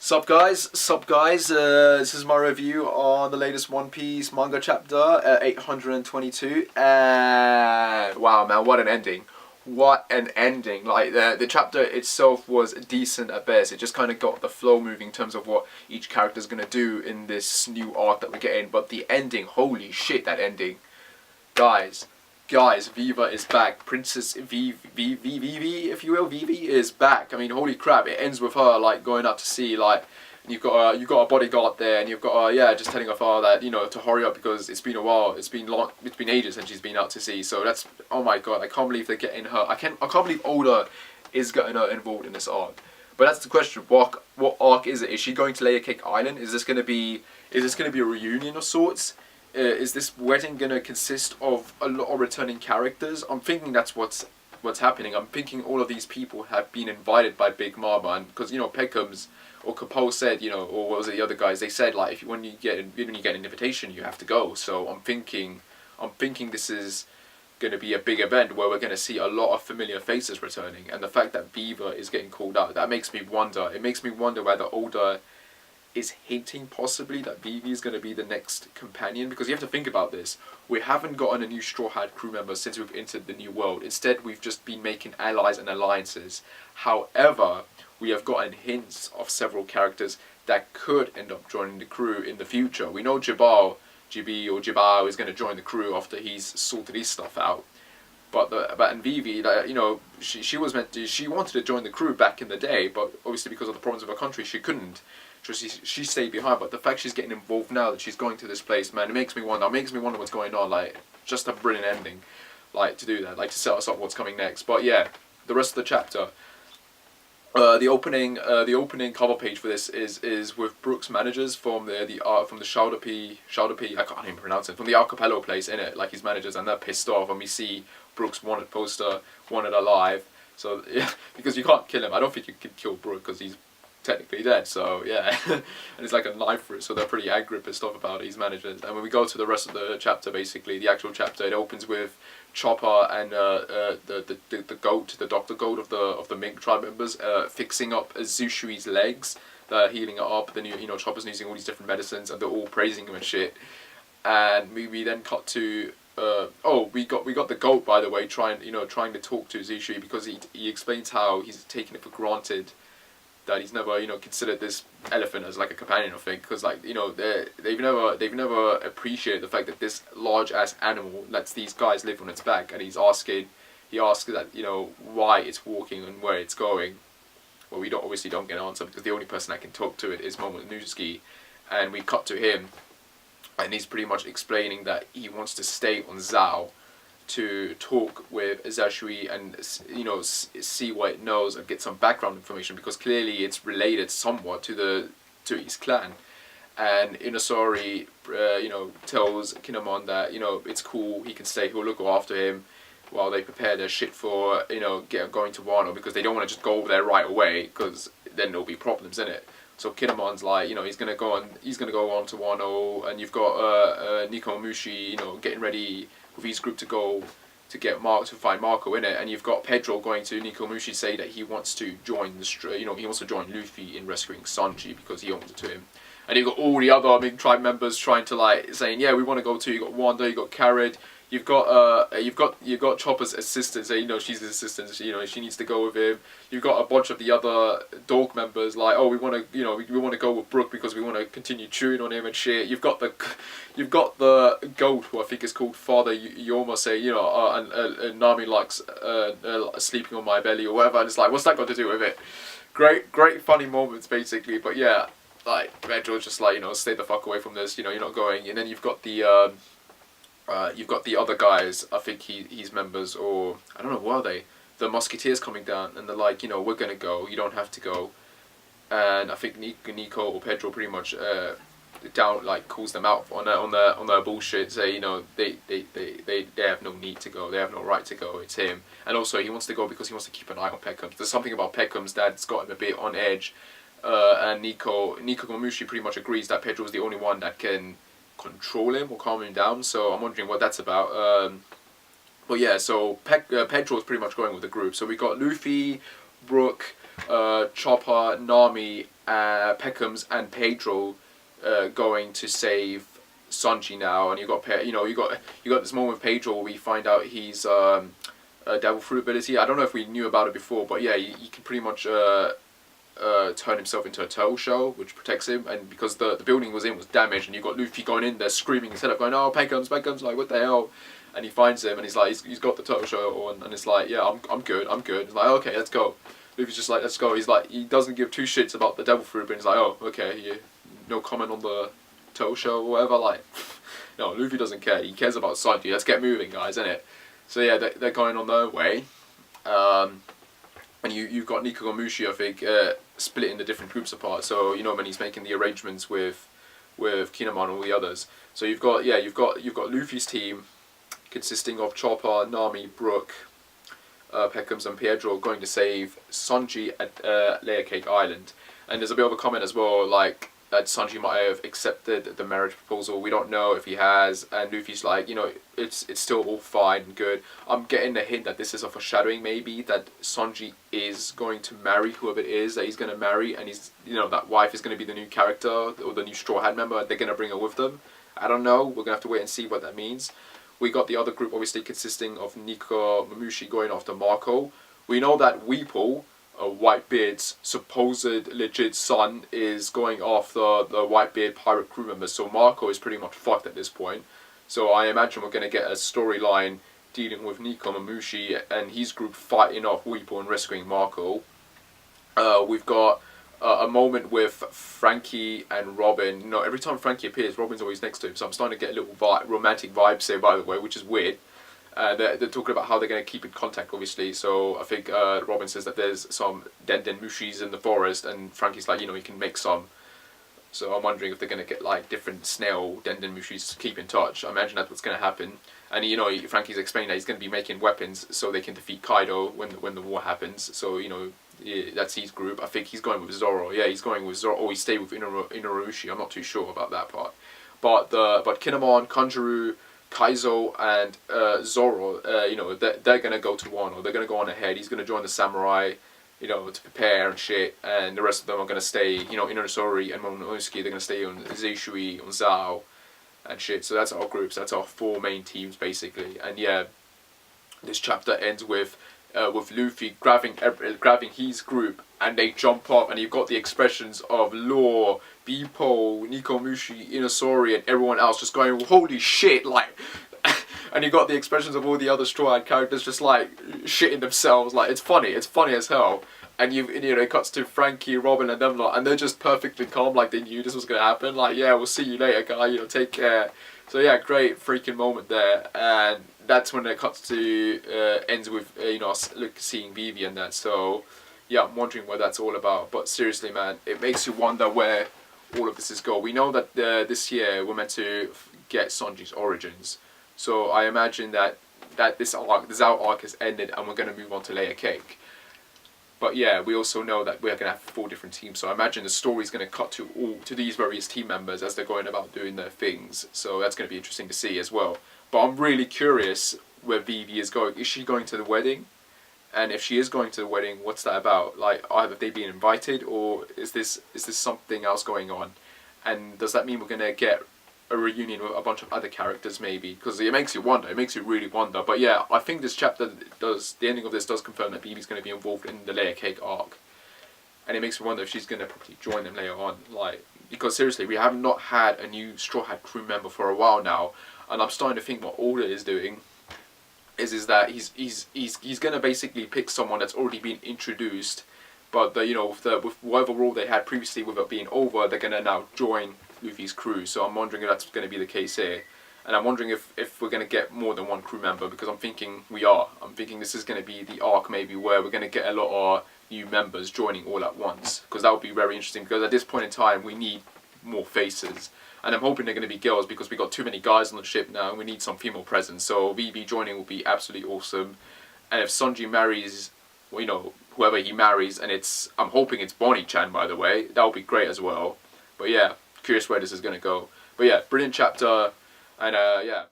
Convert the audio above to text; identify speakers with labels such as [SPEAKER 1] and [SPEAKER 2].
[SPEAKER 1] Sup guys, this is my review on the latest One Piece manga chapter, 822, and wow man, what an ending. What an ending. Like, the chapter itself was decent at best. It just kind of got the flow moving in terms of what each character's going to do in this new arc that we're getting, but the ending, holy shit, that ending. Guys, VIVI is back. Princess VIVI, if you will, VIVI is back. I mean, holy crap! It ends with her like going out to sea, like, and you've got a bodyguard there, and you've got just telling her father that, you know, to hurry up because it's been a while, it's been ages since she's been out to sea. So that's, oh my god, I can't believe they're getting her. I can't believe Oda is getting her involved in this arc. But that's the question. What arc is it? Is she going to Layer Cake Island? Is this gonna be a reunion of sorts? Is this wedding gonna consist of a lot of returning characters? I'm thinking that's what's happening. I'm thinking all of these people have been invited by Big Mama, and because, you know, Peckham's or Capone said, you know, or what was it, the other guys? They said, like, when you get an invitation, you have to go. So I'm thinking this is gonna be a big event where we're gonna see a lot of familiar faces returning, and the fact that Viva is getting called out, that makes me wonder. It makes me wonder whether Oda is hinting possibly that Vivi is going to be the next companion, because you have to think about this. We haven't gotten a new Straw Hat crew member since we've entered the new world. Instead, we've just been making allies and alliances. However, we have gotten hints of several characters that could end up joining the crew in the future. We know Jibao is going to join the crew after he's sorted his stuff out. But Vivi, you know, she wanted to join the crew back in the day, but obviously because of the problems of her country, she couldn't. So she stayed behind. But the fact she's getting involved now, that she's going to this place, man, it makes me wonder. It makes me wonder what's going on. Like, just a brilliant ending, like, to do that, like, to set us up what's coming next. But yeah, the rest of the chapter. The opening cover page for this is with Brooks' managers from the Shaudapi, I can't even pronounce it, from the Archipelago place in it, like his managers, and they're pissed off, and we see Brooks' wanted poster, wanted alive. So yeah, because you can't kill him. I don't think you can kill Brooks because he's technically dead. So yeah, and it's like a knife for it. So they're pretty angry, pissed off about his managers. And when we go to the rest of the chapter, basically the actual chapter, it opens with Chopper and the goat, the Doctor Goat of the Mink tribe members, fixing up Zushui's legs. They're healing it up. Then, you know, Chopper's using all these different medicines, and they're all praising him and shit. And we then cut to we got the goat, by the way, trying to talk to Zushui, because he explains how he's taken it for granted that he's never, you know, considered this elephant as like a companion or thing, because, like, you know, they've never appreciated the fact that this large ass animal lets these guys live on its back, and he asks that, you know, why it's walking and where it's going. Well, we obviously don't get an answer, because the only person that can talk to it is Momonosuke, and we cut to him, and he's pretty much explaining that he wants to stay on Zao to talk with Zushui and, you know, see what it knows and get some background information, because clearly it's related somewhat to his clan. And Inasori, you know, tells Kinemon that, you know, it's cool, he can stay, he'll look after him while they prepare their shit for, you know, going to Wano, because they don't want to just go over there right away, because then there'll be problems in it. So Kinemon's like, you know, he's gonna go on to Wano, and you've got Nico Mushi, you know, getting ready with his group to go to find Marco in it, and you've got Pedro going to Nico Mushi, say that he wants to join he wants to join Luffy in rescuing Sanji because he owns it to him. And you've got all the other big tribe members trying to, like, saying, yeah, we want to go too. You got Wanda, you got Carrot, you've got Chopper's assistant saying, you know, she's his assistant, you know, she needs to go with him. You've got a bunch of the other dog members like, oh, we want to, you know, we want to go with Brook because we want to continue chewing on him and shit. You've got the goat, who I think is called Father Yoma, say, you know, and Nami likes sleeping on my belly or whatever, and it's like, what's that got to do with it? Great funny moments, basically. But yeah, like, Pedro's just like, you know, stay the fuck away from this, you know, you're not going. And then you've got the other guys, I think he's members, or I don't know, what are they? The Musketeers coming down, and they're like, you know, we're gonna go, you don't have to go. And I think Nico or Pedro pretty much calls them out on their bullshit, say, you know, they have no need to go, they have no right to go, it's him. And also he wants to go because he wants to keep an eye on Peckham. There's something about Peckham's that's got him a bit on edge, and Nico Komushi pretty much agrees that Pedro is the only one that can control him or calm him down. So I'm wondering what that's about. But yeah, so Pedro is pretty much going with the group. So we got Luffy, Brook, Chopper, Nami, Peckham's, and Pedro going to save Sanji now, and you got you got this moment with Pedro where we find out he's a devil fruit ability. I don't know if we knew about it before, but yeah, he can pretty much turn himself into a turtle shell, which protects him. And because the building he was in was damaged, and you got Luffy going in there screaming instead of going, "Oh, Peckham's," like, what the hell? And he finds him, and he's like, he's got the turtle shell on, and it's like, yeah, I'm good. It's like, okay, let's go. Luffy's just like, let's go. He's like, he doesn't give two shits about the devil fruit, but he's like, oh, okay, yeah, no comment on the turtle shell or whatever. Like, no, Luffy doesn't care. He cares about Sanji. Let's get moving, guys, innit? So yeah, they're going on their way. And you've got Nico and Mushi, I think, split into different groups apart. So you know when he's making the arrangements with Kinemon and all the others. So you've got Luffy's team consisting of Chopper, Nami, Brook, Peckham's, and Pedro going to save Sanji at Layer Cake Island. And there's a bit of a comment as well, like that Sanji might have accepted the marriage proposal. We don't know if he has, and Luffy's like, you know, it's still all fine and good. I'm getting the hint that this is a foreshadowing, maybe, that Sanji is going to marry whoever it is that he's going to marry, and he's, you know, that wife is going to be the new character or the new Straw Hat member, and they're going to bring her with them. I don't know. We're going to have to wait and see what that means. We got the other group, obviously, consisting of Nico, Mamushi going after Marco. We know that Weeple, Whitebeard's supposed legit son, is going after the Whitebeard pirate crew members, so Marco is pretty much fucked at this point. So I imagine we're going to get a storyline dealing with Nico Mamushi and his group fighting off Weeple and rescuing Marco. We've got a moment with Frankie and Robin. You know, every time Frankie appears, Robin's always next to him, so I'm starting to get a little romantic vibes here, by the way, which is weird. They're talking about how they're going to keep in contact, obviously. So I think Robin says that there's some Denden Mushis in the forest, and Frankie's like, you know, you can make some. So I'm wondering if they're going to get like different snail Denden Mushis to keep in touch. I imagine that's what's going to happen. And you know, Frankie's explaining that he's going to be making weapons so they can defeat Kaido when the war happens. So you know, yeah, that's his group. I think he's going with Zoro. Yeah, he's going with Zoro, or he stayed with Inurushi. I'm not too sure about that part. But Kinemon, Kanjuro, Kaizo, and Zoro, you know, they're gonna go to Wano. They're gonna go on ahead. He's gonna join the samurai, you know, to prepare and shit. And the rest of them are gonna stay, you know, Inurasori and Momonosuke. They're gonna stay on Zeishui, on Zao, and shit. So that's our groups. That's our four main teams basically. And yeah, this chapter ends with Luffy grabbing his group, and they jump up, and you've got the expressions of Law, Beepo, Nico Mushi, Inasori, and everyone else just going, holy shit, like, and you got the expressions of all the other Straw Hat characters just like shitting themselves. Like, it's funny as hell. And you know, it cuts to Frankie, Robin, and them lot, and they're just perfectly calm, like they knew this was gonna happen. Like, yeah, we'll see you later, guy. You know, take care. So yeah, great freaking moment there, and that's when it cuts to ends with you know, us seeing VIVI and that. So yeah, I'm wondering what that's all about. But seriously, man, it makes you wonder where all of this is going. We know that this year we're meant to get Sanji's origins. So I imagine that this Zao arc has ended, and we're going to move on to Layer Cake. But yeah, we also know that we're going to have 4 different teams, so I imagine the story's going to cut to these various team members as they're going about doing their things. So that's going to be interesting to see as well. But I'm really curious where VIVI is going. Is she going to the wedding? And if she is going to the wedding, what's that about? Like, have they been invited, or is this something else going on? And does that mean we're going to get a reunion with a bunch of other characters maybe? Because it makes you wonder. It makes you really wonder. But yeah, I think this chapter the ending of this does confirm that VIVI's going to be involved in the Layer Cake arc. And it makes me wonder if she's going to probably join them later on. Like, because seriously, we have not had a new Straw Hat crew member for a while now. And I'm starting to think what Oda is doing is that he's going to basically pick someone that's already been introduced. But you know, with whatever role they had previously, with it being over, they're going to now join Luffy's crew. So I'm wondering if that's going to be the case here. And I'm wondering if we're going to get more than one crew member, because I'm thinking I'm thinking this is going to be the arc maybe where we're going to get a lot of new members joining all at once. Because that would be very interesting, because at this point in time we need more faces. And I'm hoping they're going to be girls, because we got too many guys on the ship now and we need some female presence. So VIVI joining will be absolutely awesome. And if Sanji marries, well, you know, whoever he marries, and I'm hoping it's Bonnie-chan, by the way, that would be great as well. But yeah, curious where this is going to go. But yeah, brilliant chapter, and yeah.